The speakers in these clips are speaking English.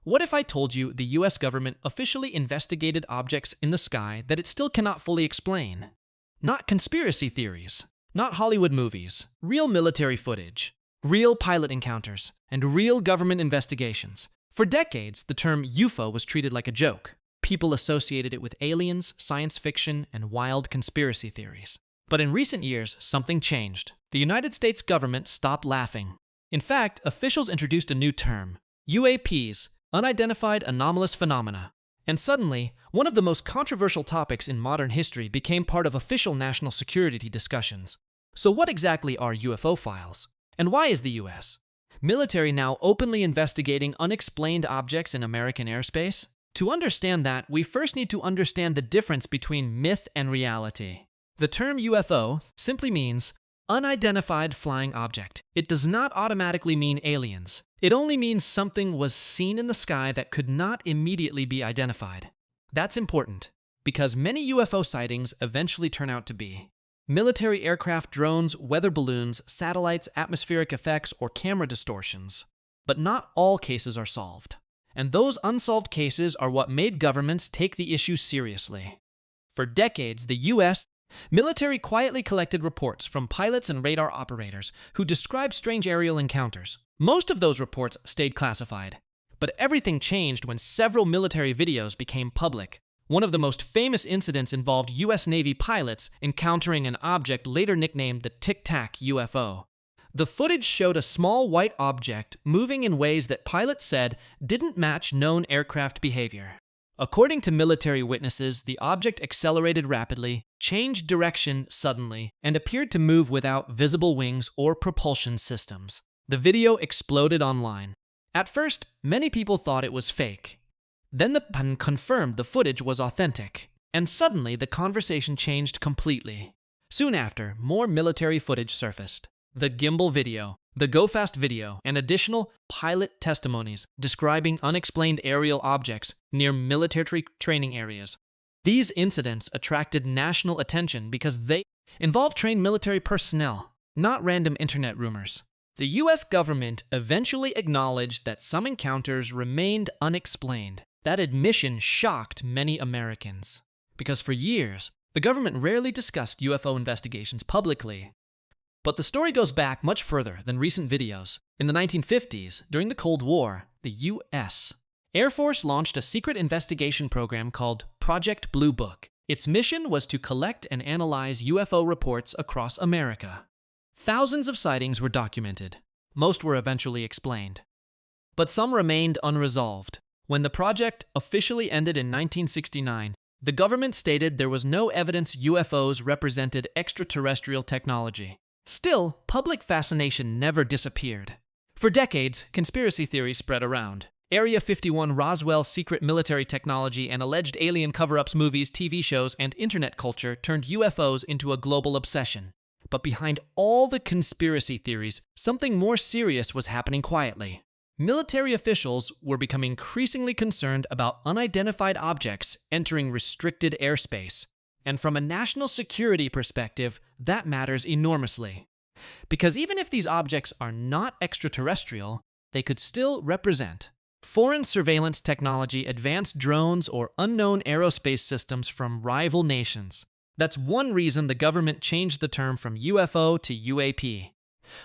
What if I told you the US government officially investigated objects in the sky that it still cannot fully explain? Not conspiracy theories, not Hollywood movies, real military footage, real pilot encounters, and real government investigations. For decades, the term UFO was treated like a joke. People associated it with aliens, science fiction, and wild conspiracy theories. But in recent years, something changed. The United States government stopped laughing. In fact, officials introduced a new term, UAPs, Unidentified Anomalous Phenomena. And suddenly, one of the most controversial topics in modern history became part of official national security discussions. So what exactly are UFO files? And why is the US military now openly investigating unexplained objects in American airspace? To understand that, we first need to understand the difference between myth and reality. The term UFO simply means unidentified flying object. It does not automatically mean aliens. It only means something was seen in the sky that could not immediately be identified. That's important, because many UFO sightings eventually turn out to be military aircraft, drones, weather balloons, satellites, atmospheric effects, or camera distortions. But not all cases are solved. And those unsolved cases are what made governments take the issue seriously. For decades, the US military quietly collected reports from pilots and radar operators who described strange aerial encounters. Most of those reports stayed classified, but everything changed when several military videos became public. One of the most famous incidents involved US Navy pilots encountering an object later nicknamed the Tic Tac UFO. The footage showed a small white object moving in ways that pilots said didn't match known aircraft behavior. According to military witnesses, the object accelerated rapidly, changed direction suddenly, and appeared to move without visible wings or propulsion systems. The video exploded online. At first, many people thought it was fake. Then the Pentagon confirmed the footage was authentic, and suddenly the conversation changed completely. Soon after, more military footage surfaced. The gimbal video, the go-fast video, and additional pilot testimonies describing unexplained aerial objects near military training areas. These incidents attracted national attention because they involved trained military personnel, not random internet rumors. The US government eventually acknowledged that some encounters remained unexplained. That admission shocked many Americans, because for years, the government rarely discussed UFO investigations publicly. But the story goes back much further than recent videos. In the 1950s, during the Cold War, the US Air Force launched a secret investigation program called Project Blue Book. Its mission was to collect and analyze UFO reports across America. Thousands of sightings were documented. Most were eventually explained. But some remained unresolved. When the project officially ended in 1969, the government stated there was no evidence UFOs represented extraterrestrial technology. Still, public fascination never disappeared. For decades, conspiracy theories spread around. Area 51, Roswell, secret military technology, and alleged alien cover-ups, movies, TV shows, and internet culture turned UFOs into a global obsession. But behind all the conspiracy theories, something more serious was happening quietly. Military officials were becoming increasingly concerned about unidentified objects entering restricted airspace. And from a national security perspective, that matters enormously. Because even if these objects are not extraterrestrial, they could still represent foreign surveillance technology, advanced drones, or unknown aerospace systems from rival nations. That's one reason the government changed the term from UFO to UAP.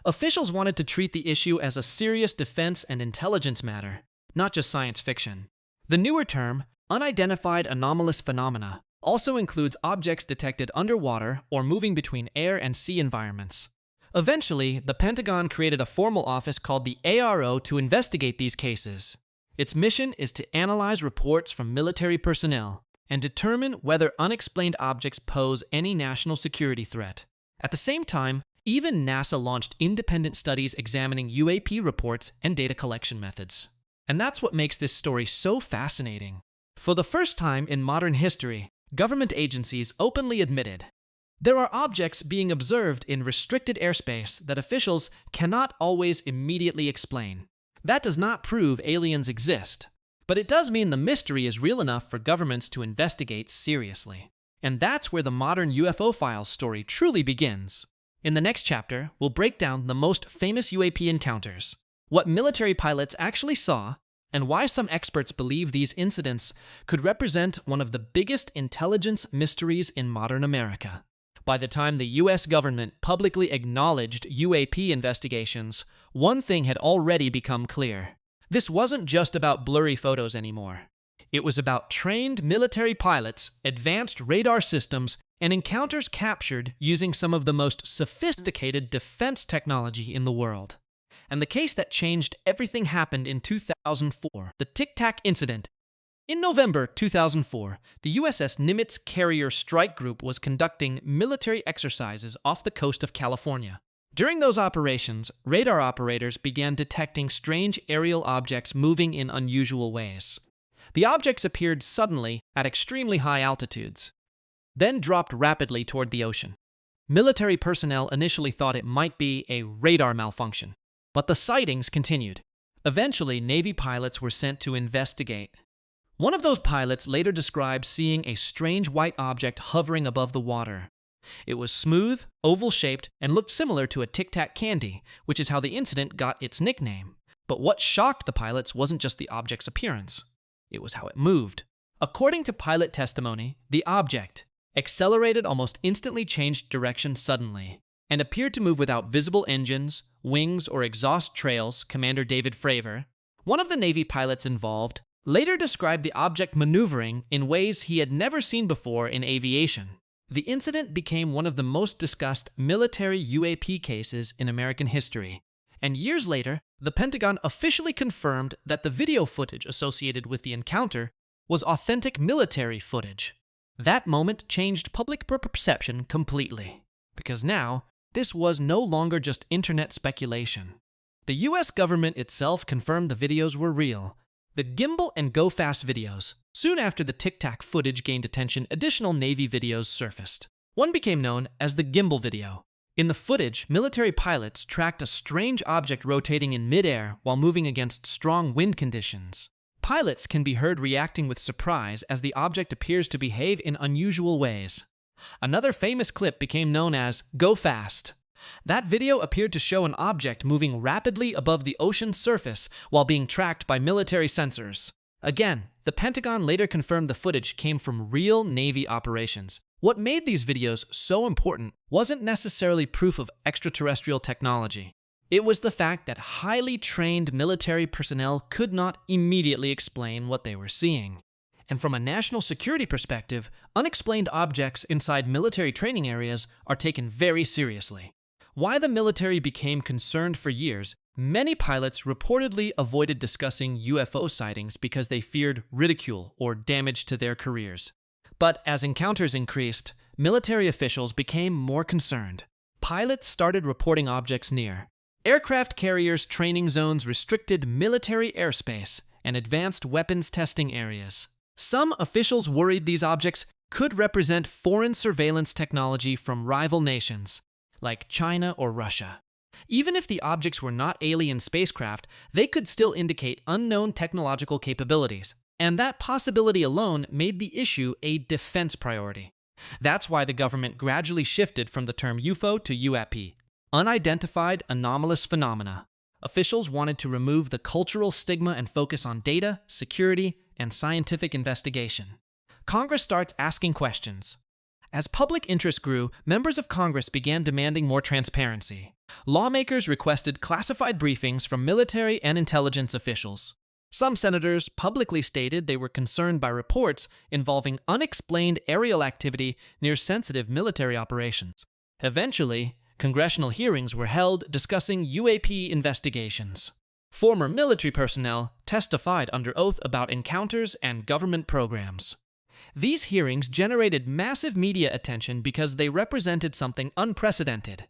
Officials wanted to treat the issue as a serious defense and intelligence matter, not just science fiction. The newer term, Unidentified Anomalous Phenomena, also includes objects detected underwater or moving between air and sea environments. Eventually, the Pentagon created a formal office called the ARO to investigate these cases. Its mission is to analyze reports from military personnel and determine whether unexplained objects pose any national security threat. At the same time, even NASA launched independent studies examining UAP reports and data collection methods. And that's what makes this story so fascinating. For the first time in modern history, government agencies openly admitted there are objects being observed in restricted airspace that officials cannot always immediately explain. That does not prove aliens exist, but it does mean the mystery is real enough for governments to investigate seriously. And that's where the modern UFO files story truly begins. In the next chapter, we'll break down the most famous UAP encounters, what military pilots actually saw, and why some experts believe these incidents could represent one of the biggest intelligence mysteries in modern America. By the time the US government publicly acknowledged UAP investigations, one thing had already become clear. This wasn't just about blurry photos anymore. It was about trained military pilots, advanced radar systems, and encounters captured using some of the most sophisticated defense technology in the world. And the case that changed everything happened in 2004, the Tic Tac incident. In November 2004, the USS Nimitz Carrier Strike Group was conducting military exercises off the coast of California. During those operations, radar operators began detecting strange aerial objects moving in unusual ways. The objects appeared suddenly at extremely high altitudes, then dropped rapidly toward the ocean. Military personnel initially thought it might be a radar malfunction, but the sightings continued. Eventually, Navy pilots were sent to investigate. One of those pilots later described seeing a strange white object hovering above the water. It was smooth, oval-shaped, and looked similar to a Tic Tac candy, which is how the incident got its nickname. But what shocked the pilots wasn't just the object's appearance. It was how it moved. According to pilot testimony, the object accelerated, almost instantly changed direction suddenly, and appeared to move without visible engines, wings, or exhaust trails, Commander David Fravor, one of the Navy pilots involved, later described the object maneuvering in ways he had never seen before in aviation. The incident became one of the most discussed military UAP cases in American history, and years later, the Pentagon officially confirmed that the video footage associated with the encounter was authentic military footage. That moment changed public perception completely, because now, this was no longer just internet speculation. The US government itself confirmed the videos were real. The gimbal and go fast videos. Soon after the Tic Tac footage gained attention, additional Navy videos surfaced. One became known as the gimbal video. In the footage, military pilots tracked a strange object rotating in midair while moving against strong wind conditions. Pilots can be heard reacting with surprise as the object appears to behave in unusual ways. Another famous clip became known as Go Fast. That video appeared to show an object moving rapidly above the ocean's surface while being tracked by military sensors. Again, the Pentagon later confirmed the footage came from real Navy operations. What made these videos so important wasn't necessarily proof of extraterrestrial technology. It was the fact that highly trained military personnel could not immediately explain what they were seeing. And from a national security perspective, unexplained objects inside military training areas are taken very seriously. Why the military became concerned for years, many pilots reportedly avoided discussing UFO sightings because they feared ridicule or damage to their careers. But as encounters increased, military officials became more concerned. Pilots started reporting objects near. Aircraft carriers' training zones restricted military airspace and advanced weapons testing areas. Some officials worried these objects could represent foreign surveillance technology from rival nations, like China or Russia. Even if the objects were not alien spacecraft, they could still indicate unknown technological capabilities, and that possibility alone made the issue a defense priority. That's why the government gradually shifted from the term UFO to UAP, Unidentified Anomalous Phenomena. Officials wanted to remove the cultural stigma and focus on data, security, and scientific investigation. Congress starts asking questions. As public interest grew, members of Congress began demanding more transparency. Lawmakers requested classified briefings from military and intelligence officials. Some senators publicly stated they were concerned by reports involving unexplained aerial activity near sensitive military operations. Eventually, congressional hearings were held discussing UAP investigations. Former military personnel testified under oath about encounters and government programs. These hearings generated massive media attention because they represented something unprecedented.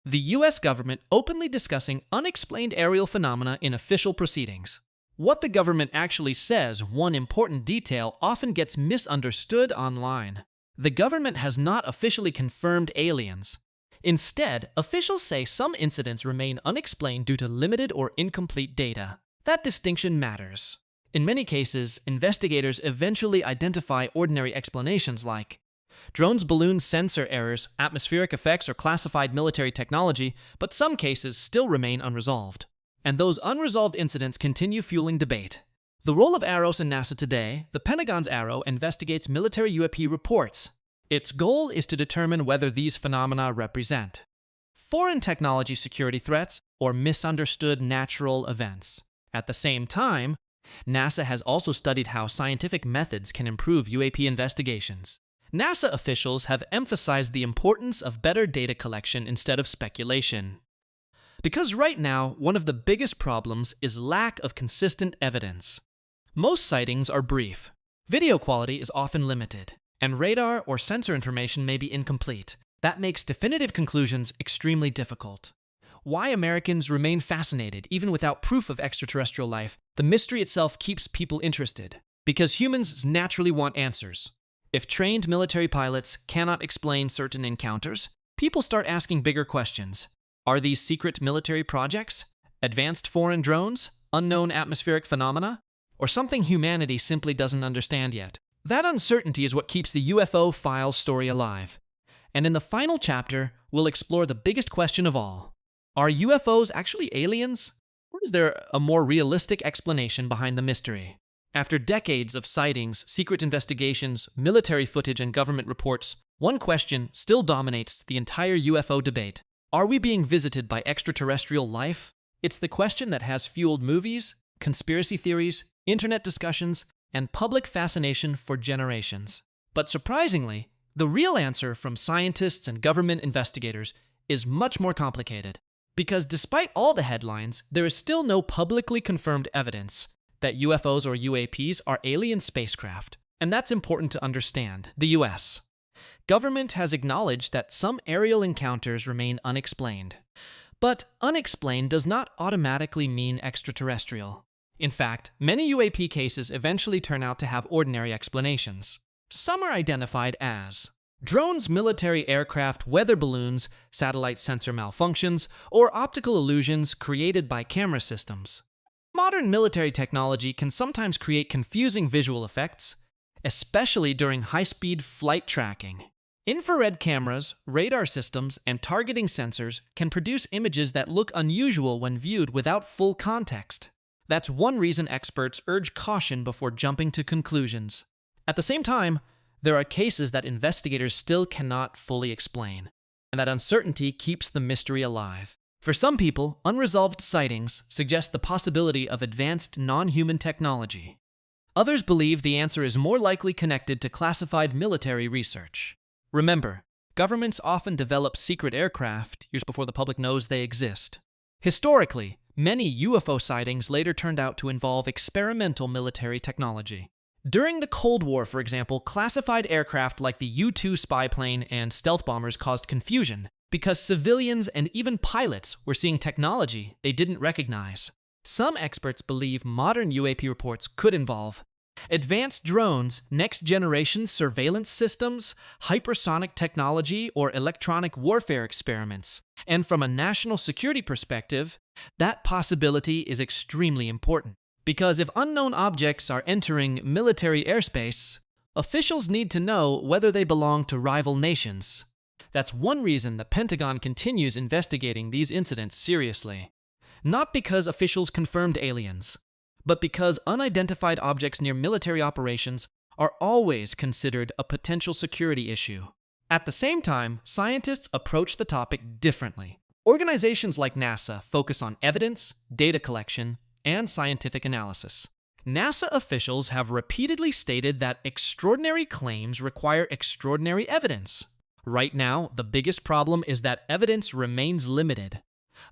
The US government openly discussing unexplained aerial phenomena in official proceedings. What the government actually says, one important detail, often gets misunderstood online. The government has not officially confirmed aliens. Instead, officials say some incidents remain unexplained due to limited or incomplete data. That distinction matters. In many cases, investigators eventually identify ordinary explanations like drones, balloons, sensor errors, atmospheric effects, or classified military technology, but some cases still remain unresolved. And those unresolved incidents continue fueling debate. The role of AROS in NASA today, the Pentagon's ARO investigates military UAP reports. Its goal is to determine whether these phenomena represent foreign technology security threats or misunderstood natural events. At the same time, NASA has also studied how scientific methods can improve UAP investigations. NASA officials have emphasized the importance of better data collection instead of speculation. Because right now, one of the biggest problems is lack of consistent evidence. Most sightings are brief. Video quality is often limited, and radar or sensor information may be incomplete. That makes definitive conclusions extremely difficult. Why Americans remain fascinated even without proof of extraterrestrial life, the mystery itself keeps people interested. Because humans naturally want answers. If trained military pilots cannot explain certain encounters, people start asking bigger questions. Are these secret military projects? Advanced foreign drones? Unknown atmospheric phenomena? Or something humanity simply doesn't understand yet? That uncertainty is what keeps the UFO files story alive. And in the final chapter, we'll explore the biggest question of all. Are UFOs actually aliens? Or is there a more realistic explanation behind the mystery? After decades of sightings, secret investigations, military footage, and government reports, one question still dominates the entire UFO debate. Are we being visited by extraterrestrial life? It's the question that has fueled movies, conspiracy theories, internet discussions, and public fascination for generations. But surprisingly, the real answer from scientists and government investigators is much more complicated. Because despite all the headlines, there is still no publicly confirmed evidence that UFOs or UAPs are alien spacecraft. And that's important to understand. The US government has acknowledged that some aerial encounters remain unexplained. But unexplained does not automatically mean extraterrestrial. In fact, many UAP cases eventually turn out to have ordinary explanations. Some are identified as drones, military aircraft, weather balloons, satellite sensor malfunctions, or optical illusions created by camera systems. Modern military technology can sometimes create confusing visual effects, especially during high-speed flight tracking. Infrared cameras, radar systems, and targeting sensors can produce images that look unusual when viewed without full context. That's one reason experts urge caution before jumping to conclusions. At the same time, there are cases that investigators still cannot fully explain, and that uncertainty keeps the mystery alive. For some people, unresolved sightings suggest the possibility of advanced non-human technology. Others believe the answer is more likely connected to classified military research. Remember, governments often develop secret aircraft years before the public knows they exist. Historically, many UFO sightings later turned out to involve experimental military technology. During the Cold War, for example, classified aircraft like the U-2 spy plane and stealth bombers caused confusion because civilians and even pilots were seeing technology they didn't recognize. Some experts believe modern UAP reports could involve advanced drones, next-generation surveillance systems, hypersonic technology, or electronic warfare experiments. And from a national security perspective, that possibility is extremely important. Because if unknown objects are entering military airspace, officials need to know whether they belong to rival nations. That's one reason the Pentagon continues investigating these incidents seriously. Not because officials confirmed aliens, but because unidentified objects near military operations are always considered a potential security issue. At the same time, scientists approach the topic differently. Organizations like NASA focus on evidence, data collection, and scientific analysis. NASA officials have repeatedly stated that extraordinary claims require extraordinary evidence. Right now, the biggest problem is that evidence remains limited.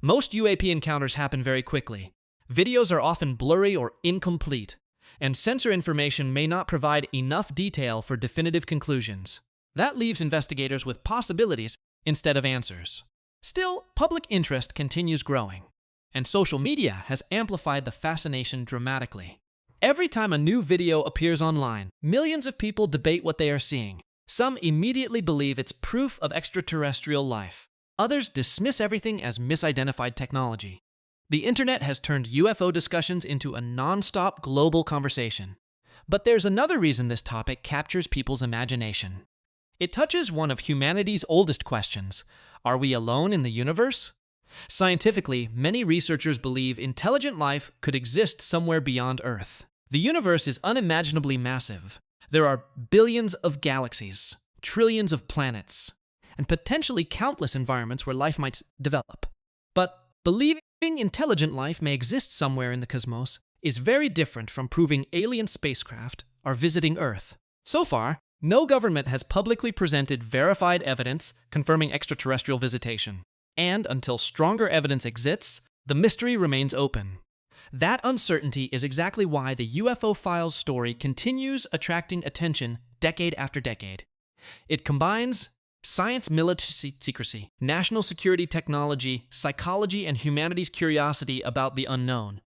Most UAP encounters happen very quickly. Videos are often blurry or incomplete, and sensor information may not provide enough detail for definitive conclusions. That leaves investigators with possibilities instead of answers. Still, public interest continues growing, and social media has amplified the fascination dramatically. Every time a new video appears online, millions of people debate what they are seeing. Some immediately believe it's proof of extraterrestrial life. Others dismiss everything as misidentified technology. The internet has turned UFO discussions into a non-stop global conversation. But there's another reason this topic captures people's imagination. It touches one of humanity's oldest questions. Are we alone in the universe? Scientifically, many researchers believe intelligent life could exist somewhere beyond Earth. The universe is unimaginably massive. There are billions of galaxies, trillions of planets, and potentially countless environments where life might develop. But believing intelligent life may exist somewhere in the cosmos is very different from proving alien spacecraft are visiting Earth. So far, no government has publicly presented verified evidence confirming extraterrestrial visitation. And until stronger evidence exists, the mystery remains open. That uncertainty is exactly why the UFO Files story continues attracting attention decade after decade. It combines science, military secrecy, national security technology, psychology, and humanity's curiosity about the unknown,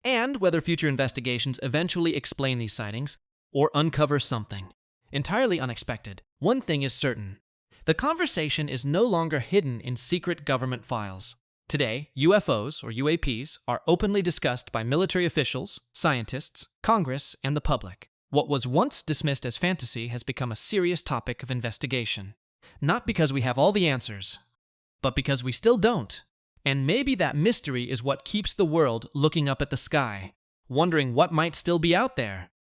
and whether future investigations eventually explain these sightings or uncover something entirely unexpected. One thing is certain: the conversation is no longer hidden in secret government files. Today, UFOs, or UAPs, are openly discussed by military officials, scientists, Congress, and the public. What was once dismissed as fantasy has become a serious topic of investigation. Not because we have all the answers, but because we still don't. And maybe that mystery is what keeps the world looking up at the sky, wondering what might still be out there.